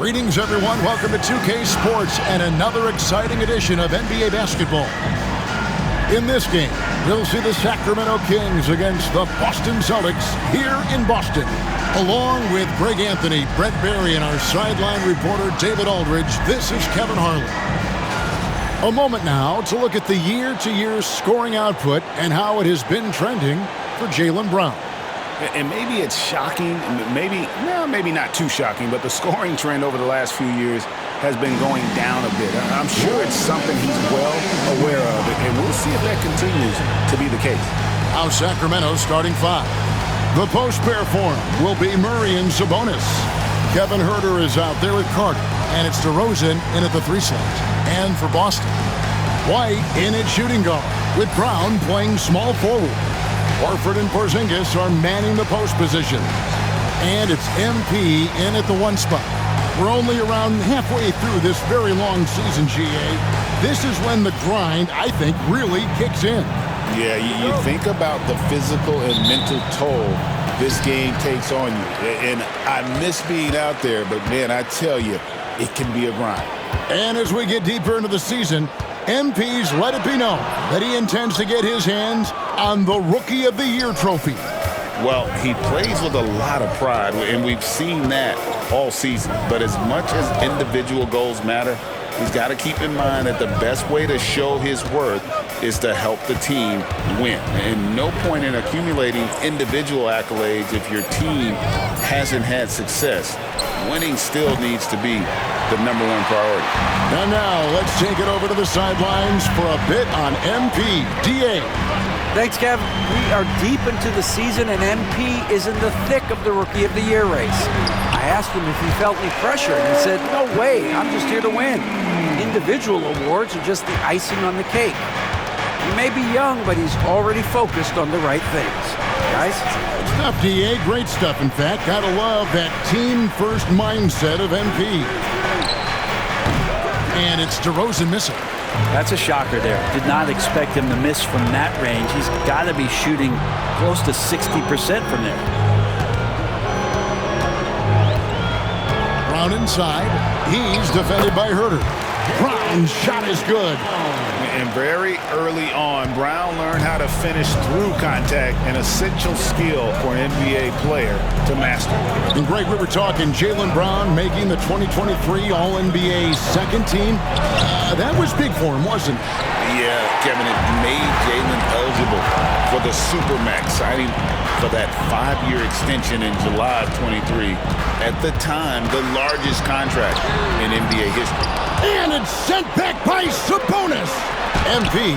Greetings, everyone. Welcome to 2K Sports and another exciting edition of NBA basketball. In this game, we'll see the Sacramento Kings against the Boston Celtics here in Boston. Along with Greg Anthony, Brett Berry, and our sideline reporter David Aldridge, this is Kevin Harlan. A moment now to look at the year-to-year scoring output and how it has been trending for Jaylen Brown. And maybe it's shocking, maybe not too shocking, but the scoring trend over the last few years has been going down a bit. I'm sure it's something he's well aware of, and we'll see if that continues to be the case. Now Sacramento starting five. The post pair form will be Murray and Sabonis. Kevin Huerter is out there with Carter, and it's DeRozan in at the 3 slot. And for Boston, White in at shooting guard, with Brown playing small forward. Horford and Porzingis are manning the post position. And it's MP in at the 1 spot. We're only around halfway through this very long season, GA. This is when the grind, I think, really kicks in. Yeah, you think about the physical and mental toll this game takes on you. And I miss being out there, but, man, I tell you, it can be a grind. And as we get deeper into the season, MP's let it be known that he intends to get his hands on the Rookie of the Year trophy. Well, he plays with a lot of pride, and we've seen that all season. But as much as individual goals matter, he's got to keep in mind that the best way to show his worth is to help the team win. And no point in accumulating individual accolades if your team hasn't had success. Winning still needs to be the #1 priority. And now let's take it over to the sidelines for a bit on MP. DA. Thanks, Kev. We are deep into the season, and MP is in the thick of the Rookie of the Year race. I asked him if he felt any pressure, and he said, "No way, I'm just here to win. Individual awards are just the icing on the cake." He may be young, but he's already focused on the right things. Guys? Stuff, DA. Great stuff, in fact. Gotta love that team-first mindset of MP. And it's DeRozan missing. That's a shocker there. Did not expect him to miss from that range. He's got to be shooting close to 60% from there. Brown inside. He's defended by Huerter. Brown's shot is good. And very early on, Brown learned how to finish through contact, an essential skill for an NBA player to master. And Greg, we were talking Jaylen Brown making the 2023 All-NBA second team. That was big for him, wasn't it? Yeah, Kevin, it made Jaylen eligible for the Supermax, signing for that 5-year extension in July of 23. At the time, the largest contract in NBA history. And it's sent back by Sabonis. MP,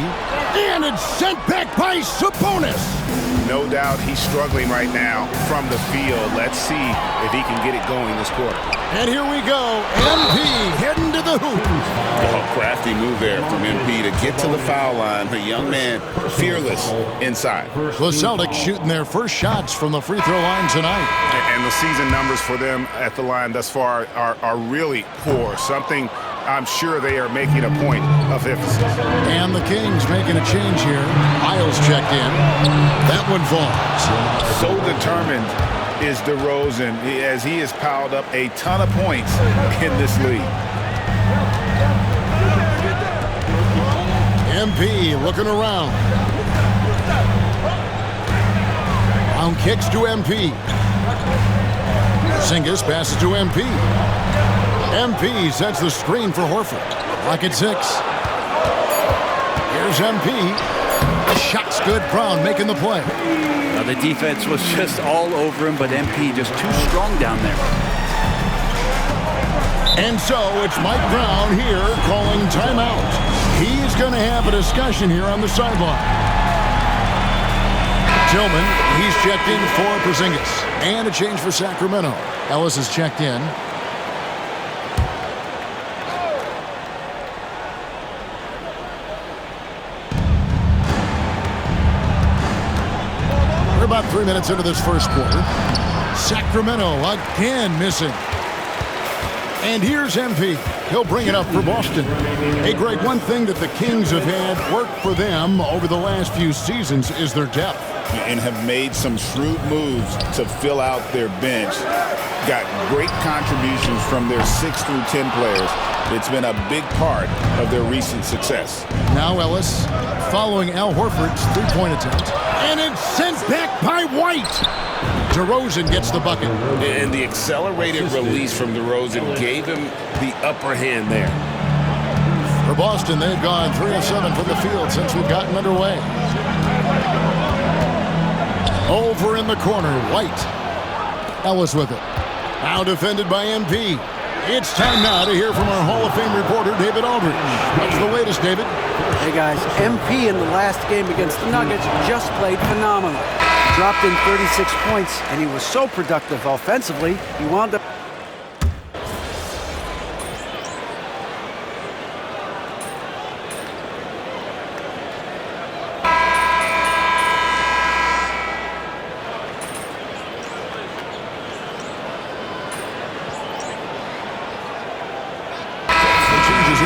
and it's sent back by Sabonis. No doubt he's struggling right now from the field. Let's see if he can get it going this quarter. And here we go. MP heading to the hoop. Oh, crafty move there from MP to get to the foul line. The young man fearless inside. The Celtics shooting their first shots from the free throw line tonight. And the season numbers for them at the line thus far are really poor. Something I'm sure they are making a point of emphasis. And the Kings making a change here. Miles checked in. That one falls. So determined is DeRozan as he has piled up a ton of points in this league. MP looking around. Brown kicks to MP. Porzingis passes to MP. MP sets the screen for Horford. Clock at 6. Here's MP. The shot's good. Brown making the play. Now, the defense was just all over him, but MP just too strong down there. And so it's Mike Brown here calling timeout. He's going to have a discussion here on the sideline. Tillman, he's checked in for Porzingis. And a change for Sacramento. Ellis is checked in. About 3 minutes into this first quarter. Sacramento again missing. And here's MP. He'll bring it up for Boston. Hey, Greg, one thing that the Kings have had work for them over the last few seasons is their depth. And have made some shrewd moves to fill out their bench. got great contributions from their 6 through 10 players. It's been a big part of their recent success. Now Ellis following Al Horford's three-point attempt. And it's sent back by White. DeRozan gets the bucket. And the accelerated release from DeRozan gave him the upper hand there. For Boston, they've gone 3 of 7 from the field since we've gotten underway. Over in the corner, White. Ellis with it. Now defended by MP. It's time now to hear from our Hall of Fame reporter, David Aldridge. What's the latest, David? Hey, guys, MP in the last game against the Nuggets just played phenomenal. Dropped in 36 points, and he was so productive offensively, he wound up...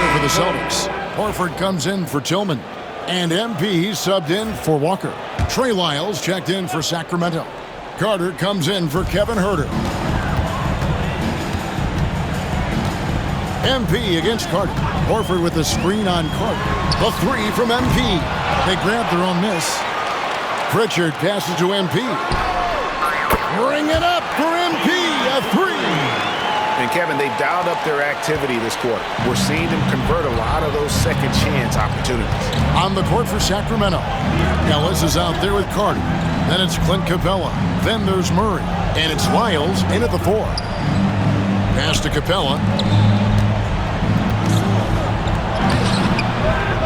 For the Celtics. Horford comes in for Tillman. And MP subbed in for Walker. Trey Lyles checked in for Sacramento. Carter comes in for Kevin Huerter. MP against Carter. Horford with the screen on Carter. The three from MP. They grab their own miss. Pritchard passes to MP. Bring it up for MP. A three. And Kevin, they've dialed up their activity this quarter. We're seeing them convert a lot of those second chance opportunities. On the court for Sacramento. Ellis is out there with Carter. Then it's Clint Capella. Then there's Murray. And it's Lyles in at the 4. Pass to Capella.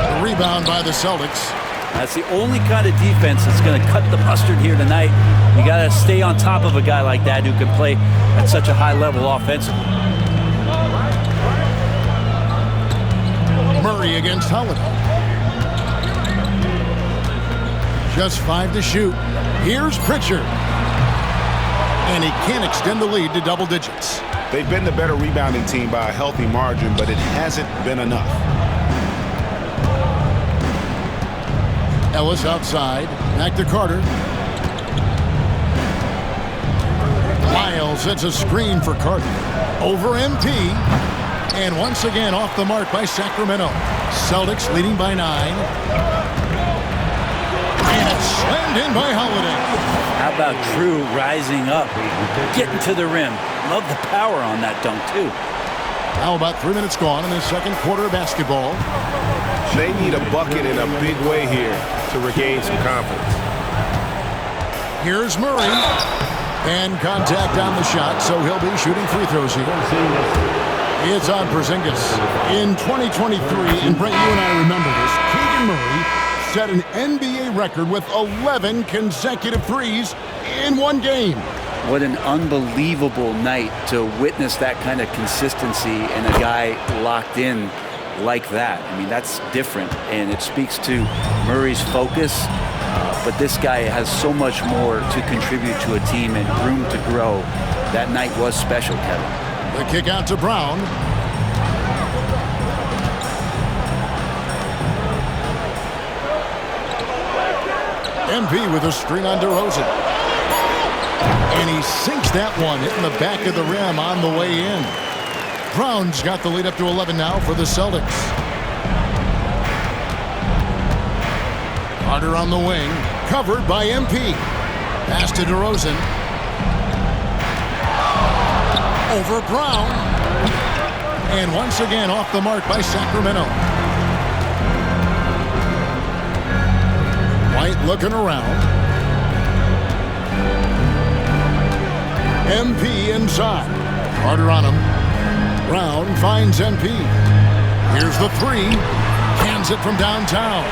The rebound by the Celtics. That's the only kind of defense that's going to cut the mustard here tonight. You got to stay on top of a guy like that who can play at such a high level offensively. Murray against Holiday. Just 5 to shoot. Here's Pritchard. And he can't extend the lead to double digits. They've been the better rebounding team by a healthy margin, but it hasn't been enough. Ellis outside. Back to Carter. Lyles sets a screen for Carter. Over MP. And once again off the mark by Sacramento. Celtics leading by 9. And it's slammed in by Holiday. How about Drew rising up, getting to the rim? Love the power on that dunk, too. Now about 3 minutes gone in the second quarter of basketball. They need a bucket in a big way here to regain some confidence. Here's Murray. And contact on the shot, so he'll be shooting free throws here. It's on Porzingis. In 2023, and Brent, you and I remember this, Keegan Murray set an NBA record with 11 consecutive threes in one game. What an unbelievable night to witness that kind of consistency and a guy locked in like that. I mean, that's different, and it speaks to Murray's focus. But this guy has so much more to contribute to a team and room to grow. That night was special, Kevin. The kick out to Brown. MP with a screen on DeRozan. And he sinks that one, hitting the back of the rim on the way in. Brown's got the lead up to 11 now for the Celtics. Carter on the wing, covered by MP. Pass to DeRozan. Over Brown. And once again off the mark by Sacramento. White looking around. MP inside. Carter on him. Brown finds MP. Here's the three. Cans it from downtown.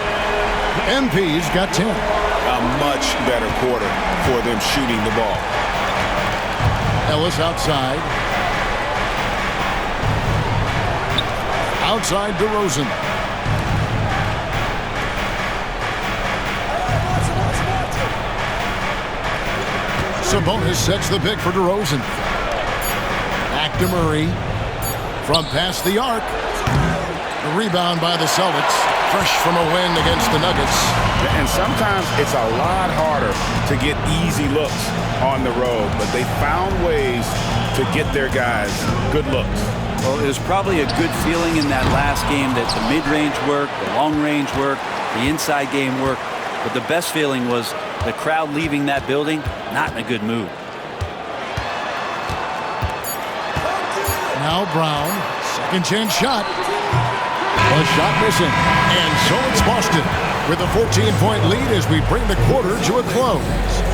MP's got 10. A much better quarter for them shooting the ball. Ellis outside. Outside DeRozan. Sabonis sets the pick for DeRozan. Back to Murray. From past the arc. The rebound by the Celtics. Fresh from a win against the Nuggets. And sometimes it's a lot harder to get easy looks on the road, but they found ways to get their guys good looks. Well, it was probably a good feeling in that last game that the mid-range worked, the long-range worked, the inside game worked. But the best feeling was the crowd leaving that building not in a good mood. Now Brown, second chance shot. A shot missing. And so it's Boston with a 14-point lead as we bring the quarter to a close.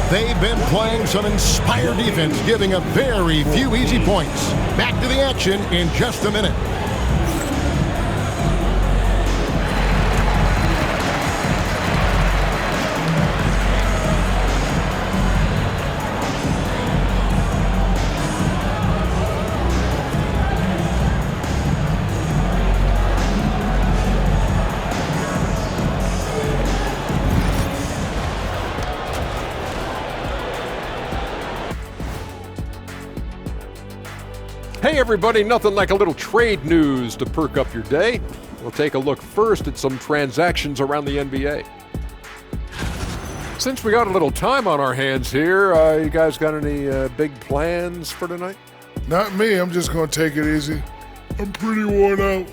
They've been playing some inspired defense, giving up very few easy points. Back to the action in just a minute. Hey everybody, nothing like a little trade news to perk up your day. We'll take a look first at some transactions around the NBA. Since we got a little time on our hands here, you guys got any big plans for tonight? Not me. I'm just going to take it easy. I'm pretty worn out.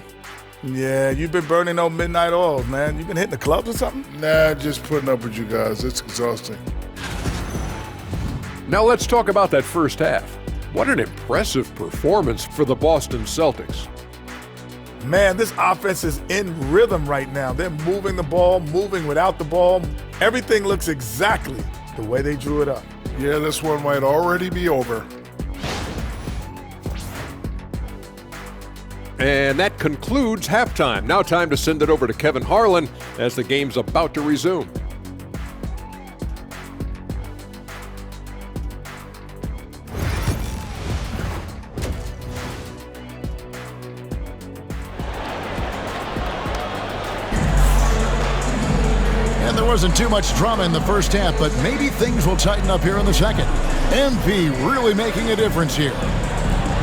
Yeah, you've been burning those midnight oils, man. You been hitting the clubs or something? Nah, just putting up with you guys. It's exhausting. Now let's talk about that first half. What an impressive performance for the Boston Celtics. Man, this offense is in rhythm right now. They're moving the ball, moving without the ball. Everything looks exactly the way they drew it up. Yeah, this one might already be over. And that concludes halftime. Now time to send it over to Kevin Harlan as the game's about to resume. There wasn't too much drama in the first half, but maybe things will tighten up here in the second. MP really making a difference here.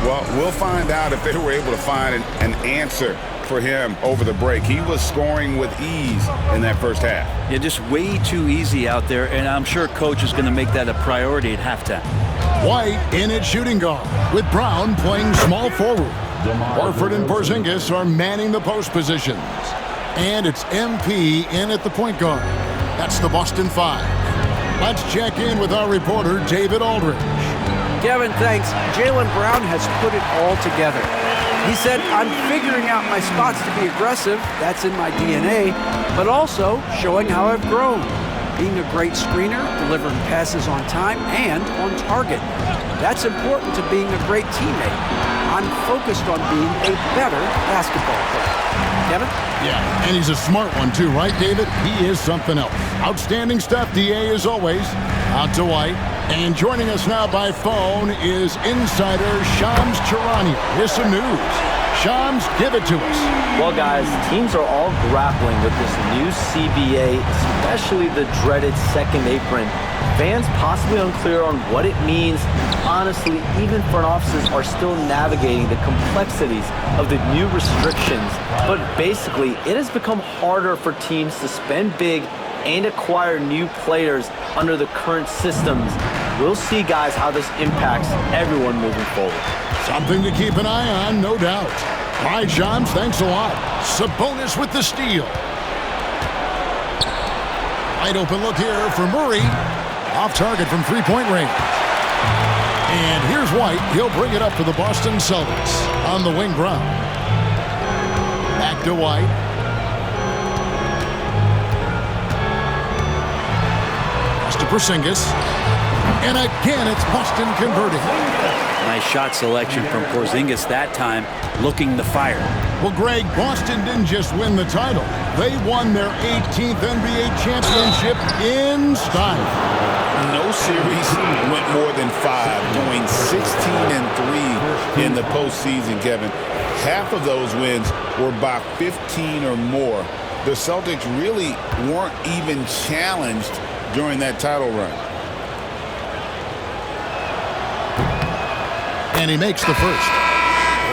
Well, we'll find out if they were able to find an answer for him over the break. He was scoring with ease in that first half. Yeah, just way too easy out there, and I'm sure coach is going to make that a priority at halftime. White in at shooting guard, with Brown playing small forward. Horford and Porzingis are manning the post positions. And it's MP in at the point guard. That's the Boston Five. Let's check in with our reporter, David Aldridge. Kevin, thanks. Jaylen Brown has put it all together. He said, I'm figuring out my spots to be aggressive. That's in my DNA. But also showing how I've grown. Being a great screener, delivering passes on time and on target. That's important to being a great teammate. I'm focused on being a better basketball player. Kevin? Yeah, and he's a smart one too, right, David? He is something else. Outstanding stuff, DA, as always. Out to White. And joining us now by phone is insider Shams Charania. Here's some news. Shams, give it to us. Well, guys, teams are all grappling with this new CBA, especially the dreaded second apron. Fans possibly unclear on what it means. Honestly, even front offices are still navigating the complexities of the new restrictions. But basically, it has become harder for teams to spend big and acquire new players under the current systems. We'll see, guys, how this impacts everyone moving forward. Something to keep an eye on, no doubt. All right, Shams, thanks a lot. Sabonis with the steal. Wide open look here for Murray. Off target from three-point range. And here's White. He'll bring it up for the Boston Celtics on the wing Brown. Back to White. Pass to Porzingis. And again, it's Boston converting. Nice shot selection from Porzingis that time, looking the fire. Well, Greg, Boston didn't just win the title. They won their 18th NBA championship in style. No series went more than 5, going 16-3 in the postseason, Kevin. Half of those wins were by 15 or more. The Celtics really weren't even challenged during that title run. And he makes the first.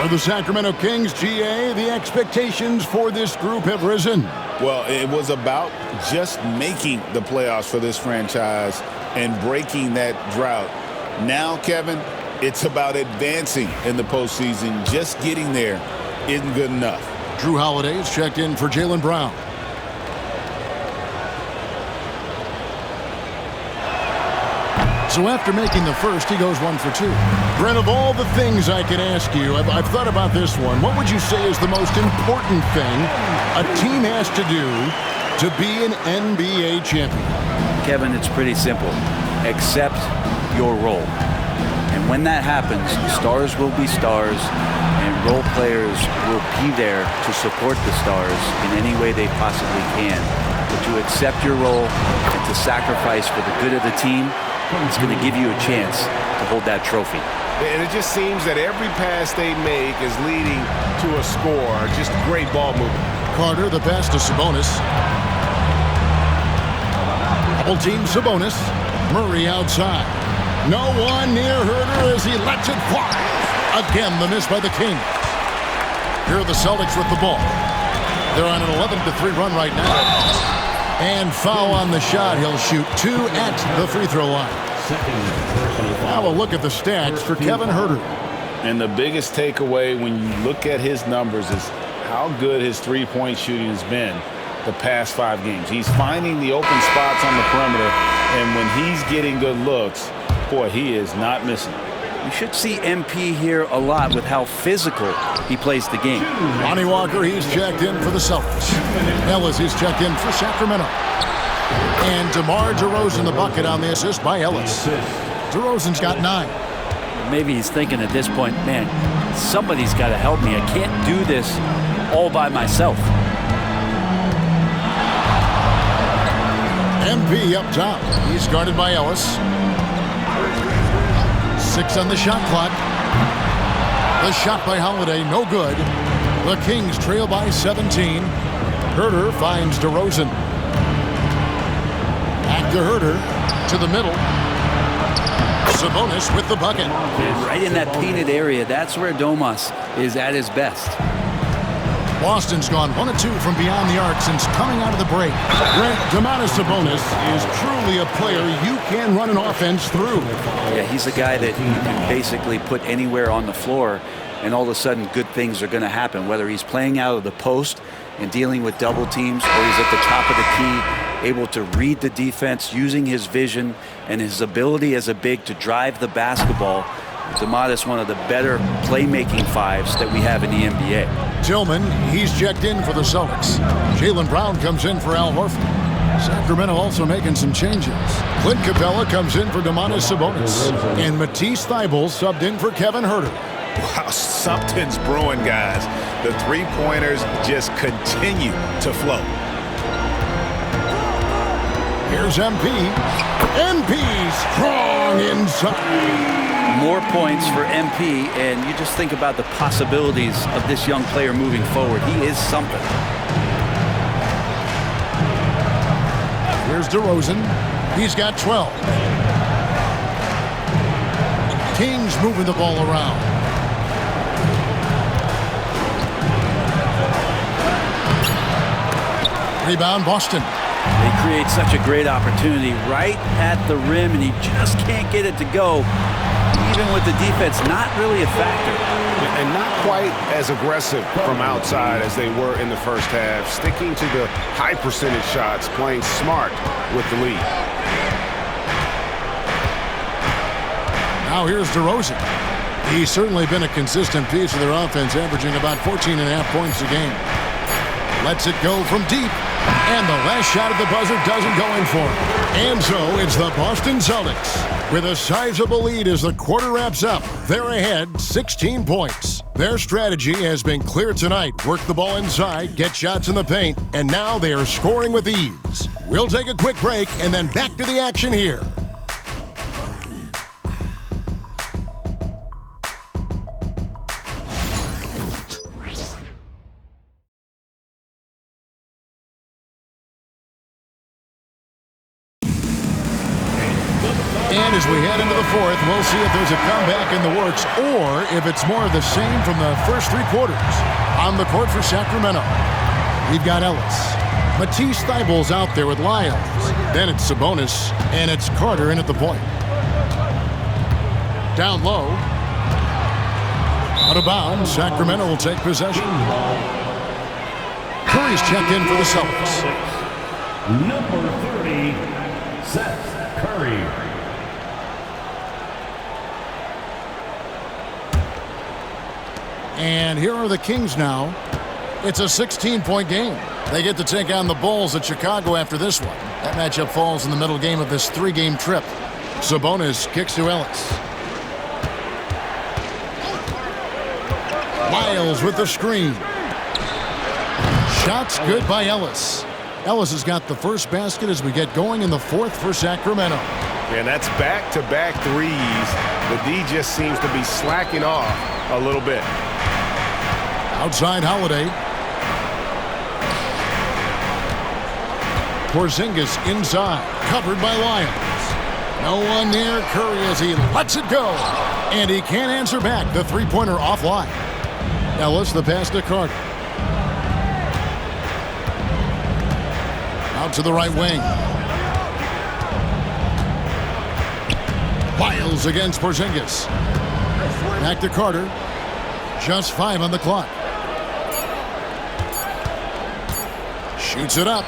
For the Sacramento Kings, GA, the expectations for this group have risen. Well, it was about just making the playoffs for this franchise and breaking that drought. Now, Kevin, It's about advancing in the postseason. Just getting there isn't good enough. Drew Holiday's checked in for Jaylen Brown. So after making the first, he goes 1 for 2. Brent, of all the things I can ask you, I've thought about this one. What would you say is the most important thing a team has to do to be an NBA champion? Kevin, it's pretty simple. Accept your role. And when that happens, stars will be stars, and role players will be there to support the stars in any way they possibly can. But to accept your role and to sacrifice for the good of the team, it's going to give you a chance to hold that trophy. And it just seems that every pass they make is leading to a score. Just great ball movement. Carter, the pass to Sabonis. Double team Sabonis. Murray outside. No one near Herter as he lets it fly. Again, the miss by the Kings. Here are the Celtics with the ball. They're on an 11-3 run right now. And foul on the shot. He'll shoot 2 at the free throw line. Now a look at the stats for Kevin Herter. And the biggest takeaway when you look at his numbers is how good his three-point shooting has been the past 5 games. He's finding the open spots on the perimeter, and when he's getting good looks, boy, he is not missing. You should see MP here a lot with how physical he plays the game. Lonnie Walker, he's checked in for the Celtics. Ellis, he's checked in for Sacramento. And DeMar DeRozan the bucket on the assist by Ellis. DeRozan's got 9. Maybe he's thinking at this point, man, somebody's got to help me. I can't do this all by myself. MP up top. He's guarded by Ellis. 6 on the shot clock. The shot by Holiday, no good. The Kings trail by 17. Herter finds DeRozan. Back to Herter, to the middle. Sabonis with the bucket. Right in that painted area, that's where Domas is at his best. Boston's gone 1 of 2 from beyond the arc since coming out of the break. Brent, Domantas Sabonis is truly a player you can run an offense through. Yeah, he's a guy that you can basically put anywhere on the floor, and all of a sudden good things are going to happen, whether he's playing out of the post and dealing with double teams, or he's at the top of the key, able to read the defense, using his vision and his ability as a big to drive the basketball. Domantas, one of the better playmaking 5s that we have in the NBA. Tillman, he's checked in for the Celtics. Jaylen Brown comes in for Al Horford. Sacramento also making some changes. Clint Capella comes in for Domantas Sabonis. And Matisse Thybulle subbed in for Kevin Herter. Wow, something's brewing, guys. The three-pointers just continue to flow. Here's MP. MP strong inside. More points for MP, and you just think about the possibilities of this young player moving forward. He is something. Here's DeRozan. He's got 12. Kings moving the ball around. Rebound, Boston. They create such a great opportunity right at the rim, and he just can't get it to go. Even with the defense not really a factor. And not quite as aggressive from outside as they were in the first half, sticking to the high percentage shots, playing smart with the lead. Now here's DeRozan. He's certainly been a consistent piece of their offense, averaging about 14.5 points a game. Lets it go from deep. And the last shot at the buzzer doesn't go in for him. And so it's the Boston Celtics with a sizable lead as the quarter wraps up. They're ahead 16 points. Their strategy has been clear tonight. Work the ball inside, get shots in the paint, and now they are scoring with ease. We'll take a quick break and then back to the action here. And as we head into the fourth, we'll see if there's a comeback in the works or if it's more of the same from the first 3 quarters. On the court for Sacramento, we've got Ellis. Matisse Thybulle's out there with Lyles. Then it's Sabonis, and it's Carter in at the point. Down low. Out of bounds. Sacramento will take possession. Curry's checked in for the Celtics. Number 30, Seth Curry. And here are the Kings now. It's a 16-point game. They get to take on the Bulls at Chicago after this one. That matchup falls in the middle game of this 3-game trip. Sabonis kicks to Ellis. Lyles with the screen. Shots good by Ellis. Ellis has got the first basket as we get going in the fourth for Sacramento. And that's back-to-back threes. The D just seems to be slacking off a little bit. Outside Holiday. Porzingis inside, covered by Lyles. No one near Curry as he lets it go. And he can't answer back. The three-pointer offline. Ellis, the pass to Carter. Out to the right wing. Lyles against Porzingis. Back to Carter. Just 5 on the clock. Shoots it up.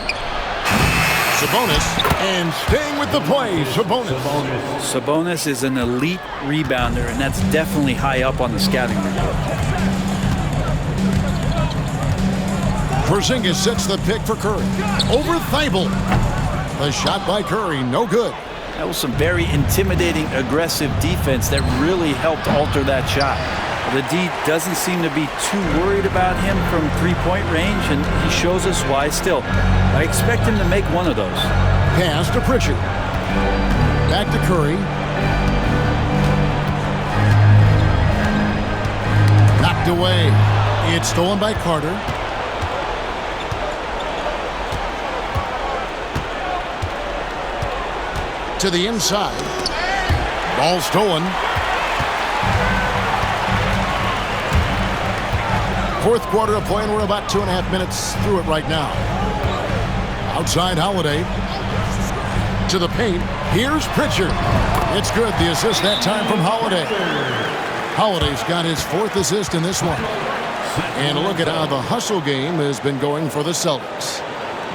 Sabonis, and staying with the play, Sabonis. Sabonis is an elite rebounder, and that's definitely high up on the scouting report. Porzingis sets the pick for Curry. Over Thibault. The shot by Curry, no good. That was some very intimidating, aggressive defense that really helped alter that shot. The D doesn't seem to be too worried about him from three-point range, and he shows us why still. I expect him to make one of those. Pass to Pritchard. Back to Curry. Knocked away. It's stolen by Carter. To the inside. Ball stolen. Fourth quarter of play, and we're about 2.5 minutes through it right now. Outside Holiday. To the paint. Here's Pritchard. It's good. The assist that time from Holiday. Holiday's got his 4th assist in this one. And look at how the hustle game has been going for the Celtics.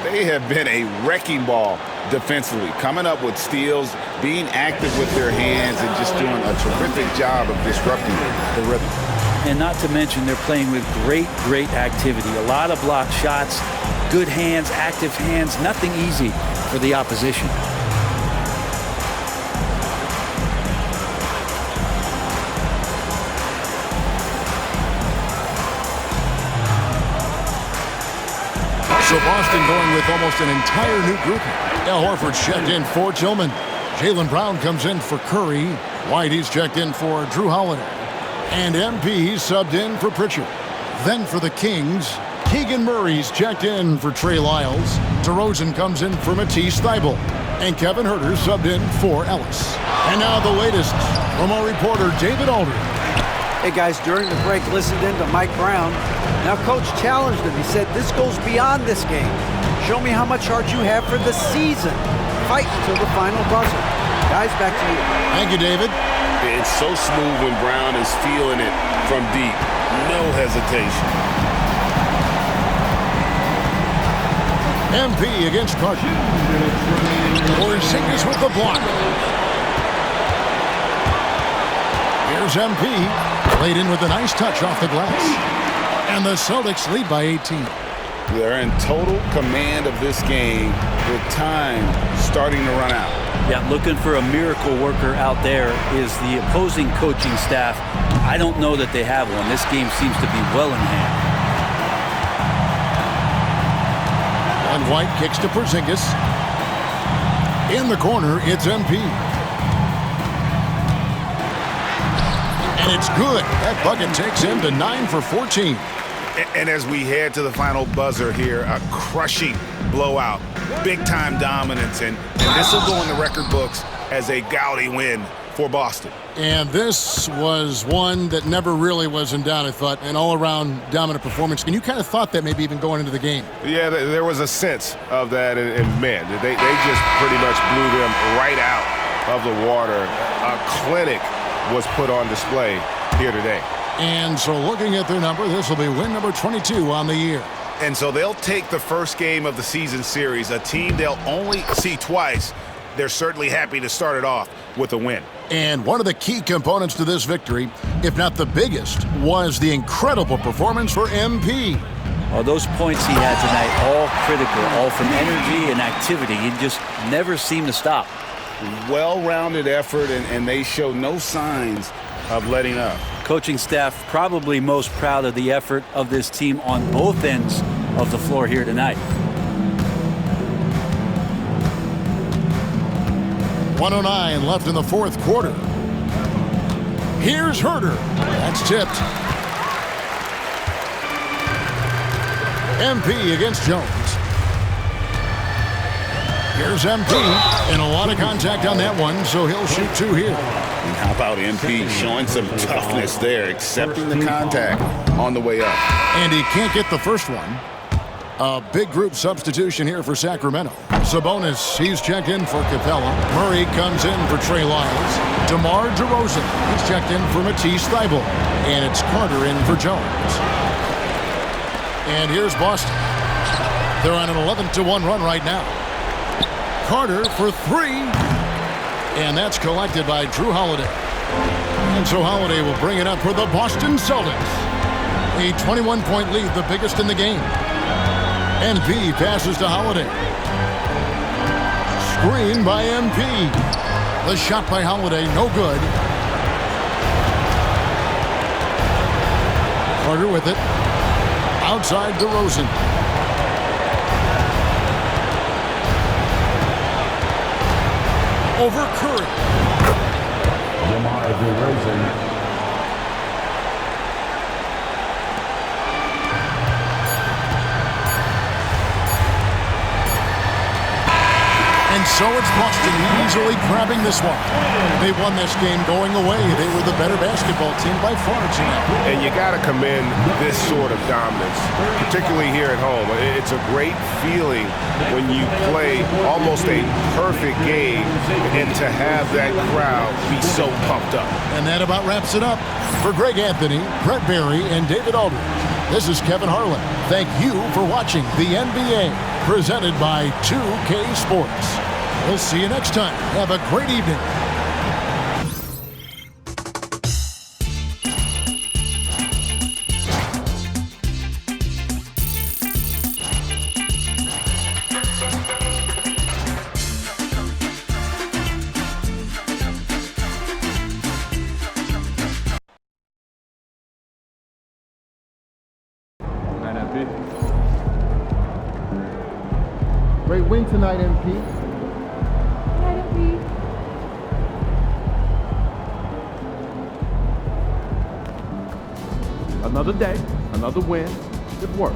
They have been a wrecking ball defensively, coming up with steals, being active with their hands, and just doing a terrific job of disrupting the rhythm. And not to mention, they're playing with great activity. A lot of blocked shots, good hands, active hands, nothing easy for the opposition. So Boston going with almost an entire new group. Al Horford's checked in for Tillman. Jaylen Brown comes in for Curry. Whitey's checked in for Drew Holiday. And MP subbed in for Pritchard. Then for the Kings, Keegan Murray's checked in for Trey Lyles. DeRozan comes in for Matisse Thybulle. And Kevin Huerter subbed in for Ellis. And now the latest from our reporter, David Aldridge. Hey guys, during the break, listened in to Mike Brown. Now Coach challenged him. He said, this goes beyond this game. Show me how much heart you have for the season. Fight until the final buzzer. Guys, back to you. Thank you, David. It's so smooth when Brown is feeling it from deep. No hesitation. MP against Carter. Porzingis with the block. Here's MP. Played in with a nice touch off the glass. And the Celtics lead by 18. They're in total command of this game with time starting to run out. Yeah, looking for a miracle worker out there is the opposing coaching staff. I don't know that they have one. This game seems to be well in hand. And White kicks to Porzingis. In the corner, it's MP. And it's good. That bucket takes him to 9 for 14. And as we head to the final buzzer here, a crushing blowout, big-time dominance, and this will go in the record books as a gaudy win for Boston. And this was one that never really was in doubt, I thought, an all-around dominant performance. And you kind of thought that maybe even going into the game. Yeah, there was a sense of that, and man, they just pretty much blew them right out of the water. A clinic was put on display here today. And so looking at their number, this will be win number 22 on the year. And so they'll take the first game of the season series, a team they'll only see twice. They're certainly happy to start it off with a win. And one of the key components to this victory, if not the biggest, was the incredible performance for MP. Oh, those points he had tonight, all critical, all from energy and activity. He just never seemed to stop. Well-rounded effort, and they show no signs of letting up. Coaching staff probably most proud of the effort of this team on both ends of the floor here tonight. 1:09 left in the fourth quarter. Here's Herder. That's tipped. MP against Jones. Here's MP, and a lot of contact on that one, so he'll shoot two here. And how about MP showing some toughness there, accepting the contact on the way up. And he can't get the first one. A big group substitution here for Sacramento. Sabonis, he's checked in for Capella. Murray comes in for Trey Lyles. DeMar DeRozan, he's checked in for Matisse Thybulle. And it's Carter in for Jones. And here's Boston. They're on an 11-1 run right now. Carter for three. And that's collected by Drew Holiday. And so Holiday will bring it up for the Boston Celtics. A 21-point lead, the biggest in the game. MP passes to Holiday. Screen by MP. The shot by Holiday, no good. Carter with it. Outside DeRozan. Over Curry. DeMar DeRozan. And so it's Boston easily grabbing this one. They won this game going away. They were the better basketball team by far tonight. And you got to commend this sort of dominance, particularly here at home. It's a great feeling when you play almost a perfect game and to have that crowd be so pumped up. And that about wraps it up. For Greg Anthony, Brett Barry, and David Aldridge, this is Kevin Harlan. Thank you for watching the NBA, presented by 2K Sports. We'll see you next time. Have a great evening. Great win tonight, MP. Another day, another win. Good work.